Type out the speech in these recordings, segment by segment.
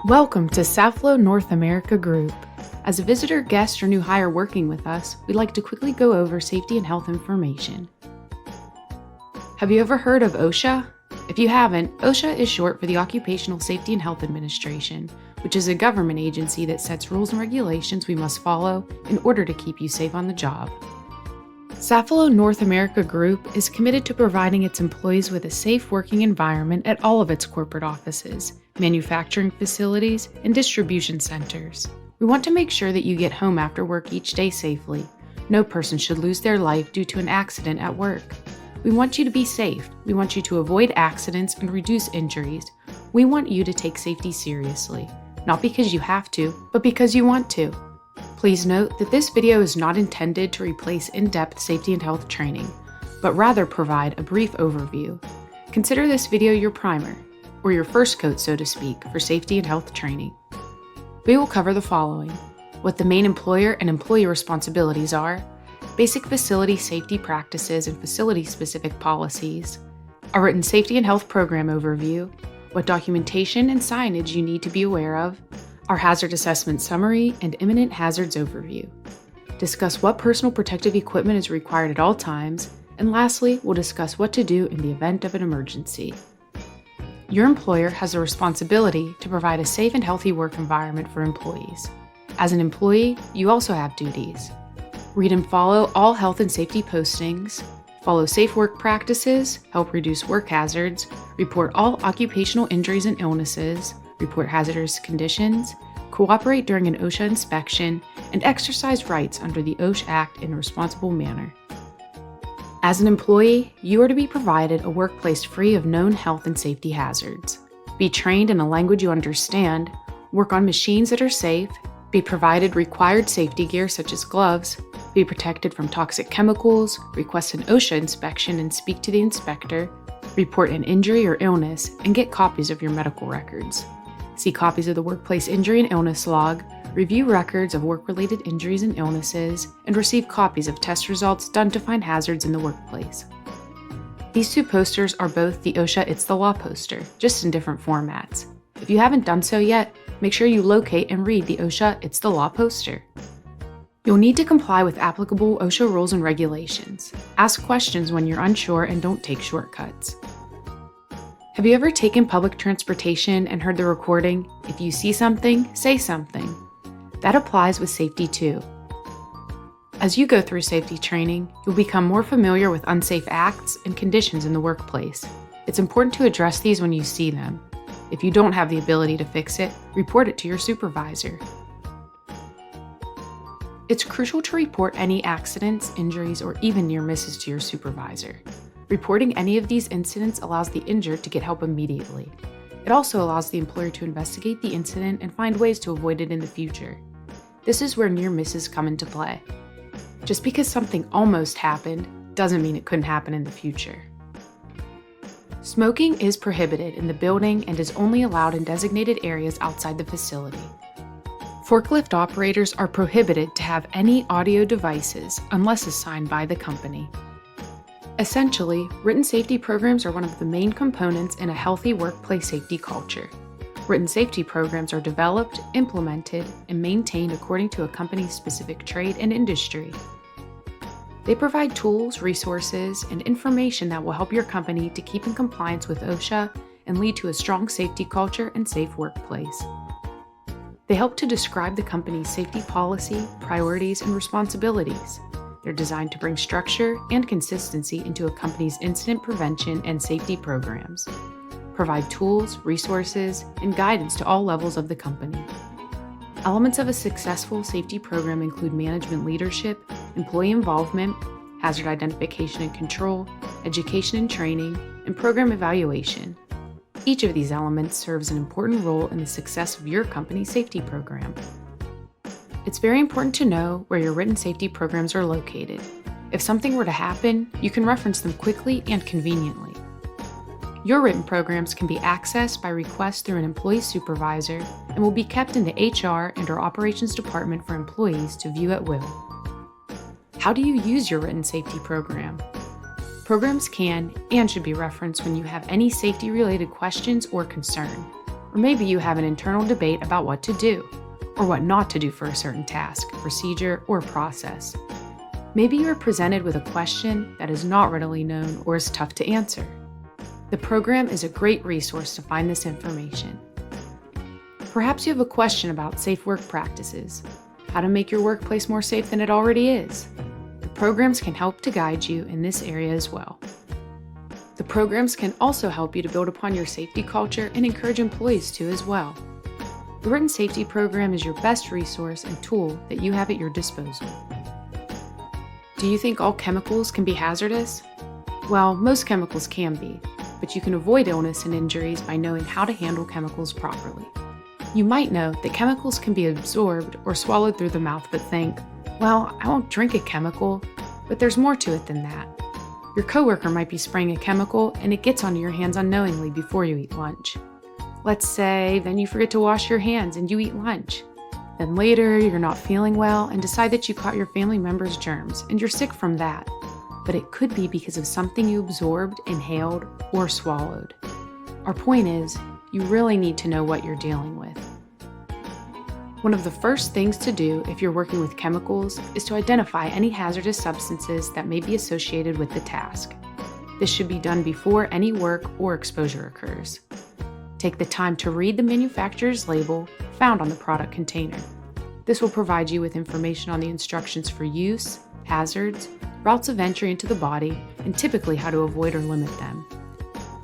Welcome to Safilo North America Group. As a visitor, guest, or new hire working with us, we'd like to quickly go over safety and health information. Have you ever heard of OSHA? If you haven't, OSHA is short for the Occupational Safety and Health Administration, which is a government agency that sets rules and regulations we must follow in order to keep you safe on the job. Safilo North America Group is committed to providing its employees with a safe working environment at all of its corporate offices, manufacturing facilities, and distribution centers. We want to make sure that you get home after work each day safely. No person should lose their life due to an accident at work. We want you to be safe. We want you to avoid accidents and reduce injuries. We want you to take safety seriously, not because you have to, but because you want to. Please note that this video is not intended to replace in-depth safety and health training, but rather provide a brief overview. Consider this video your primer, or your first coat, so to speak, for safety and health training. We will cover the following: what the main employer and employee responsibilities are, basic facility safety practices and facility-specific policies, a written safety and health program overview, what documentation and signage you need to be aware of, our hazard assessment summary and imminent hazards overview. Discuss what personal protective equipment is required at all times, and lastly, we'll discuss what to do in the event of an emergency. Your employer has a responsibility to provide a safe and healthy work environment for employees. As an employee, you also have duties. Read and follow all health and safety postings, follow safe work practices, help reduce work hazards, report all occupational injuries and illnesses, report hazardous conditions, cooperate during an OSHA inspection, and exercise rights under the OSHA Act in a responsible manner. As an employee, you are to be provided a workplace free of known health and safety hazards. Be trained in a language you understand, work on machines that are safe, be provided required safety gear such as gloves, be protected from toxic chemicals, request an OSHA inspection and speak to the inspector, report an injury or illness, and get copies of your medical records. See copies of the Workplace Injury and Illness Log, review records of work-related injuries and illnesses, and receive copies of test results done to find hazards in the workplace. These two posters are both the OSHA It's the Law poster, just in different formats. If you haven't done so yet, make sure you locate and read the OSHA It's the Law poster. You'll need to comply with applicable OSHA rules and regulations. Ask questions when you're unsure and don't take shortcuts. Have you ever taken public transportation and heard the recording, "If you see something, say something"? That applies with safety too. As you go through safety training, you'll become more familiar with unsafe acts and conditions in the workplace. It's important to address these when you see them. If you don't have the ability to fix it, report it to your supervisor. It's crucial to report any accidents, injuries, or even near misses to your supervisor. Reporting any of these incidents allows the injured to get help immediately. It also allows the employer to investigate the incident and find ways to avoid it in the future. This is where near misses come into play. Just because something almost happened doesn't mean it couldn't happen in the future. Smoking is prohibited in the building and is only allowed in designated areas outside the facility. Forklift operators are prohibited to have any audio devices unless assigned by the company. Essentially, written safety programs are one of the main components in a healthy workplace safety culture. Written safety programs are developed, implemented, and maintained according to a company's specific trade and industry. They provide tools, resources, and information that will help your company to keep in compliance with OSHA and lead to a strong safety culture and safe workplace. They help to describe the company's safety policy, priorities, and responsibilities. They're designed to bring structure and consistency into a company's incident prevention and safety programs, provide tools, resources, and guidance to all levels of the company. Elements of a successful safety program include management leadership, employee involvement, hazard identification and control, education and training, and program evaluation. Each of these elements serves an important role in the success of your company's safety program. It's very important to know where your written safety programs are located. If something were to happen, you can reference them quickly and conveniently. Your written programs can be accessed by request through an employee supervisor and will be kept in the HR and/or operations department for employees to view at will. How do you use your written safety program? Programs can and should be referenced when you have any safety-related questions or concern. Or maybe you have an internal debate about what to do, or what not to do for a certain task, procedure, or process. Maybe you are presented with a question that is not readily known or is tough to answer. The program is a great resource to find this information. Perhaps you have a question about safe work practices, how to make your workplace more safe than it already is. The programs can help to guide you in this area as well. The programs can also help you to build upon your safety culture and encourage employees to as well. The Written Safety Program is your best resource and tool that you have at your disposal. Do you think all chemicals can be hazardous? Well, most chemicals can be, but you can avoid illness and injuries by knowing how to handle chemicals properly. You might know that chemicals can be absorbed or swallowed through the mouth, but think, well, I won't drink a chemical, but there's more to it than that. Your coworker might be spraying a chemical and it gets onto your hands unknowingly before you eat lunch. Let's say then you forget to wash your hands and you eat lunch. Then later you're not feeling well and decide that you caught your family member's germs and you're sick from that. But it could be because of something you absorbed, inhaled, or swallowed. Our point is, you really need to know what you're dealing with. One of the first things to do if you're working with chemicals is to identify any hazardous substances that may be associated with the task. This should be done before any work or exposure occurs. Take the time to read the manufacturer's label found on the product container. This will provide you with information on the instructions for use, hazards, routes of entry into the body, and typically how to avoid or limit them.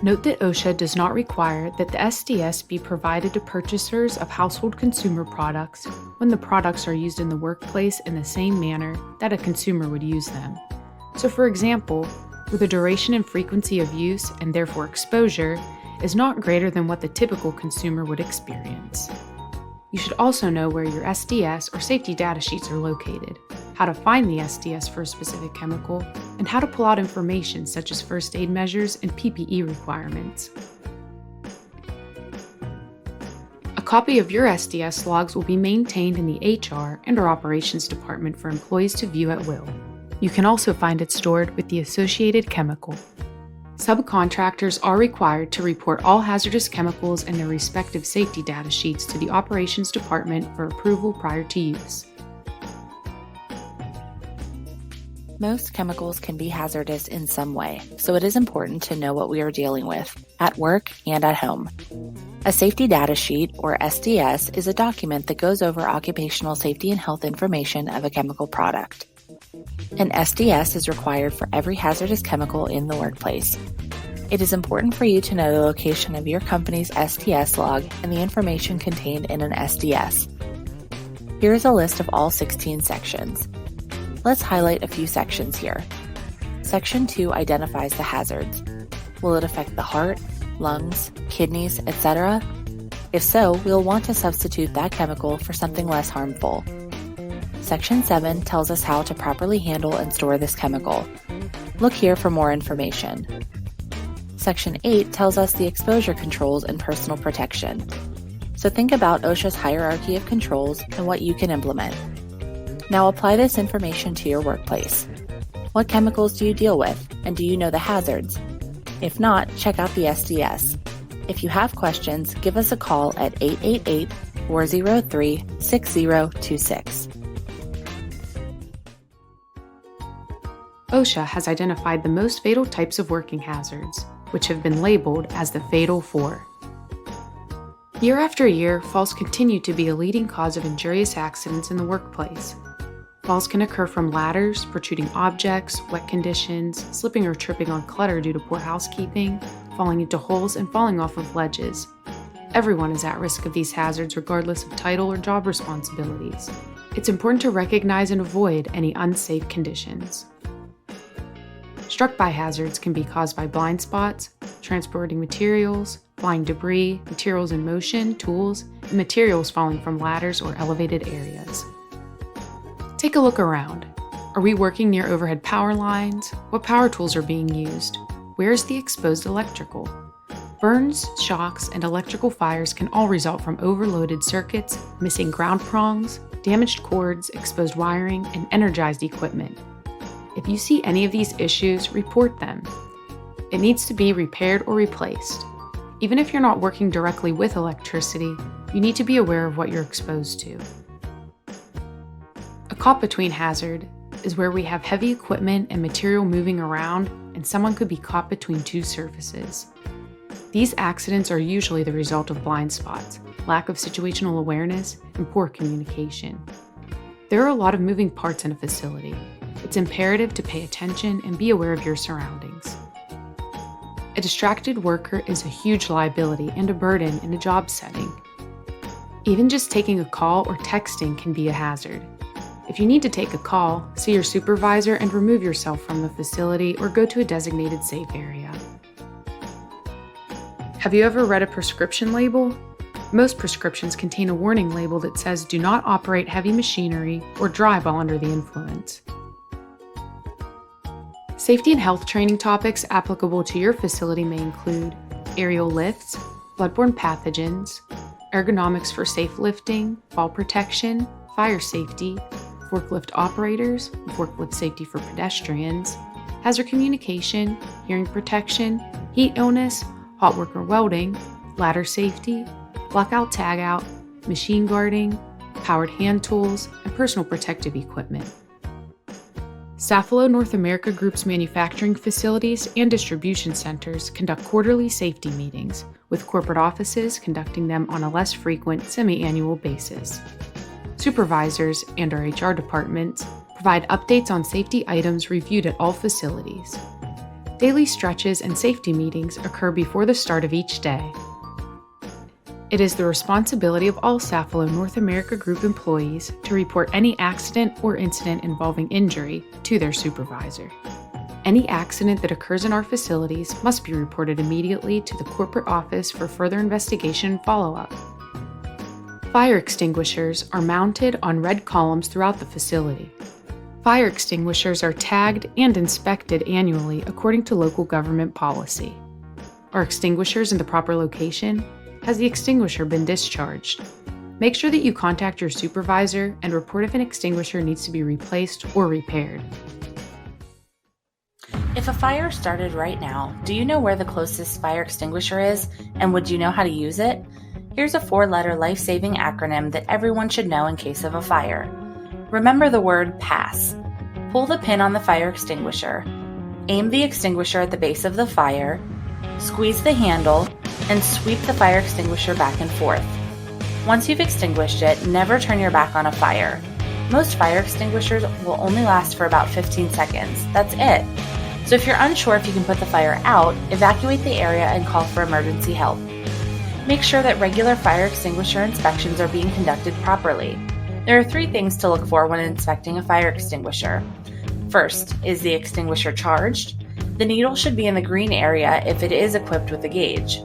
Note that OSHA does not require that the SDS be provided to purchasers of household consumer products when the products are used in the workplace in the same manner that a consumer would use them. So for example, where the duration and frequency of use, and therefore exposure, is not greater than what the typical consumer would experience. You should also know where your SDS or safety data sheets are located, how to find the SDS for a specific chemical, and how to pull out information such as first aid measures and PPE requirements. A copy of your SDS logs will be maintained in the HR and/or operations department for employees to view at will. You can also find it stored with the associated chemical. Subcontractors are required to report all hazardous chemicals and their respective safety data sheets to the operations department for approval prior to use. Most chemicals can be hazardous in some way, so it is important to know what we are dealing with, at work and at home. A safety data sheet, or SDS, is a document that goes over occupational safety and health information of a chemical product. An SDS is required for every hazardous chemical in the workplace. It is important for you to know the location of your company's STS log and the information contained in an SDS. Here is a list of all 16 sections. Let's highlight a few sections here. Section 2 identifies the hazards. Will it affect the heart, lungs, kidneys, etc.? If so, we'll want to substitute that chemical for something less harmful. Section 7 tells us how to properly handle and store this chemical. Look here for more information. Section 8 tells us the exposure controls and personal protection. So think about OSHA's hierarchy of controls and what you can implement. Now apply this information to your workplace. What chemicals do you deal with, and do you know the hazards? If not, check out the SDS. If you have questions, give us a call at 888-403-6026. OSHA has identified the most fatal types of working hazards, which have been labeled as the Fatal 4. Year after year, falls continue to be a leading cause of injurious accidents in the workplace. Falls can occur from ladders, protruding objects, wet conditions, slipping or tripping on clutter due to poor housekeeping, falling into holes, and falling off of ledges. Everyone is at risk of these hazards regardless of title or job responsibilities. It's important to recognize and avoid any unsafe conditions. Struck-by hazards can be caused by blind spots, transporting materials, flying debris, materials in motion, tools, and materials falling from ladders or elevated areas. Take a look around. Are we working near overhead power lines? What power tools are being used? Where is the exposed electrical? Burns, shocks, and electrical fires can all result from overloaded circuits, missing ground prongs, damaged cords, exposed wiring, and energized equipment. If you see any of these issues, report them. It needs to be repaired or replaced. Even if you're not working directly with electricity, you need to be aware of what you're exposed to. A caught-between hazard is where we have heavy equipment and material moving around and someone could be caught between two surfaces. These accidents are usually the result of blind spots, lack of situational awareness, and poor communication. There are a lot of moving parts in a facility. It's imperative to pay attention and be aware of your surroundings. A distracted worker is a huge liability and a burden in a job setting. Even just taking a call or texting can be a hazard. If you need to take a call, see your supervisor and remove yourself from the facility or go to a designated safe area. Have you ever read a prescription label? Most prescriptions contain a warning label that says do not operate heavy machinery or drive while under the influence. Safety and health training topics applicable to your facility may include aerial lifts, bloodborne pathogens, ergonomics for safe lifting, fall protection, fire safety, forklift operators, forklift safety for pedestrians, hazard communication, hearing protection, heat illness, hot worker welding, ladder safety, blackout tagout, machine guarding, powered hand tools, and personal protective equipment. Safilo North America Group's manufacturing facilities and distribution centers conduct quarterly safety meetings, with corporate offices conducting them on a less frequent semi-annual basis. Supervisors and our HR departments provide updates on safety items reviewed at all facilities. Daily stretches and safety meetings occur before the start of each day. It is the responsibility of all Safilo North America Group employees to report any accident or incident involving injury to their supervisor. Any accident that occurs in our facilities must be reported immediately to the corporate office for further investigation and follow-up. Fire extinguishers are mounted on red columns throughout the facility. Fire extinguishers are tagged and inspected annually according to local government policy. Are extinguishers in the proper location? Has the extinguisher been discharged? Make sure that you contact your supervisor and report if an extinguisher needs to be replaced or repaired. If a fire started right now, do you know where the closest fire extinguisher is, and would you know how to use it? Here's a 4-letter life-saving acronym that everyone should know in case of a fire. Remember the word PASS. Pull the pin on the fire extinguisher, aim the extinguisher at the base of the fire, squeeze the handle, and sweep the fire extinguisher back and forth. Once you've extinguished it, never turn your back on a fire. Most fire extinguishers will only last for about 15 seconds. That's it. So if you're unsure if you can put the fire out, evacuate the area and call for emergency help. Make sure that regular fire extinguisher inspections are being conducted properly. There are 3 things to look for when inspecting a fire extinguisher. First, is the extinguisher charged? The needle should be in the green area if it is equipped with a gauge.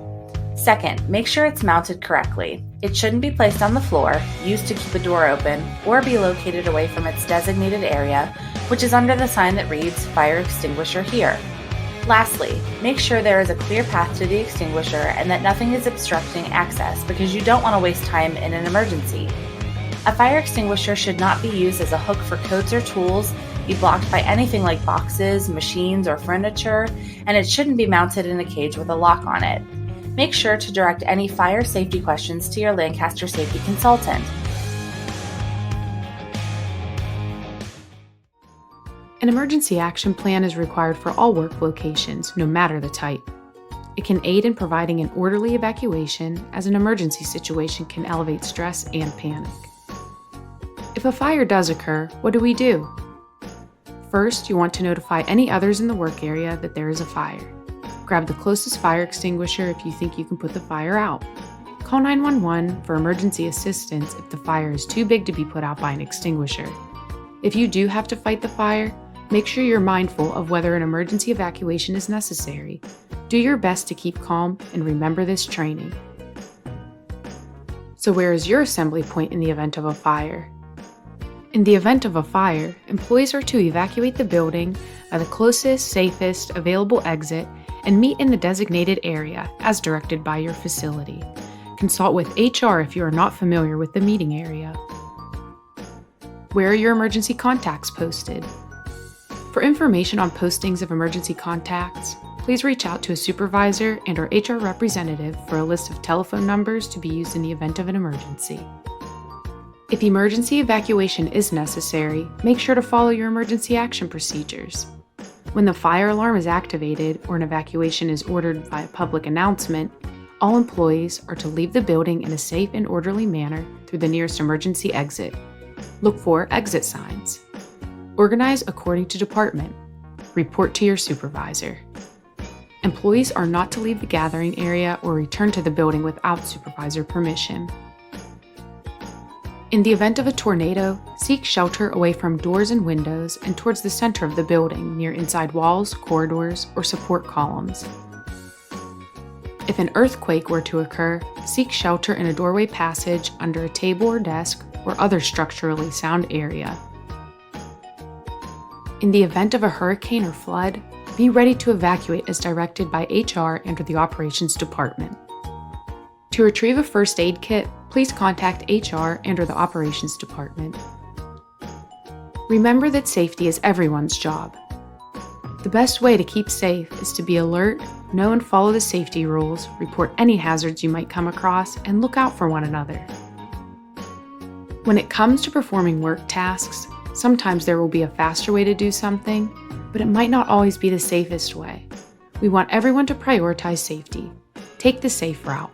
Second, make sure it's mounted correctly. It shouldn't be placed on the floor, used to keep a door open, or be located away from its designated area, which is under the sign that reads Fire Extinguisher Here. Lastly, make sure there is a clear path to the extinguisher and that nothing is obstructing access because you don't want to waste time in an emergency. A fire extinguisher should not be used as a hook for coats or tools, be blocked by anything like boxes, machines, or furniture, and it shouldn't be mounted in a cage with a lock on it. Make sure to direct any fire safety questions to your Lancaster safety consultant. An emergency action plan is required for all work locations, no matter the type. It can aid in providing an orderly evacuation, as an emergency situation can elevate stress and panic. If a fire does occur, what do we do? First, you want to notify any others in the work area that there is a fire. Grab the closest fire extinguisher if you think you can put the fire out. Call 911 for emergency assistance if the fire is too big to be put out by an extinguisher. If you do have to fight the fire, make sure you're mindful of whether an emergency evacuation is necessary. Do your best to keep calm and remember this training. So where is your assembly point in the event of a fire? In the event of a fire, employees are to evacuate the building by the closest, safest, available exit and meet in the designated area as directed by your facility. Consult with HR if you are not familiar with the meeting area. Where are your emergency contacts posted? For information on postings of emergency contacts, please reach out to a supervisor and or HR representative for a list of telephone numbers to be used in the event of an emergency. If emergency evacuation is necessary, make sure to follow your emergency action procedures. When the fire alarm is activated or an evacuation is ordered via public announcement, all employees are to leave the building in a safe and orderly manner through the nearest emergency exit. Look for exit signs. Organize according to department. Report to your supervisor. Employees are not to leave the gathering area or return to the building without supervisor permission. In the event of a tornado, seek shelter away from doors and windows and towards the center of the building near inside walls, corridors, or support columns. If an earthquake were to occur, seek shelter in a doorway passage under a table or desk or other structurally sound area. In the event of a hurricane or flood, be ready to evacuate as directed by HR and or the operations department. To retrieve a first aid kit, please contact HR and or the operations department. Remember that safety is everyone's job. The best way to keep safe is to be alert, know and follow the safety rules, report any hazards you might come across, and look out for one another. When it comes to performing work tasks, sometimes there will be a faster way to do something, but it might not always be the safest way. We want everyone to prioritize safety. Take the safe route.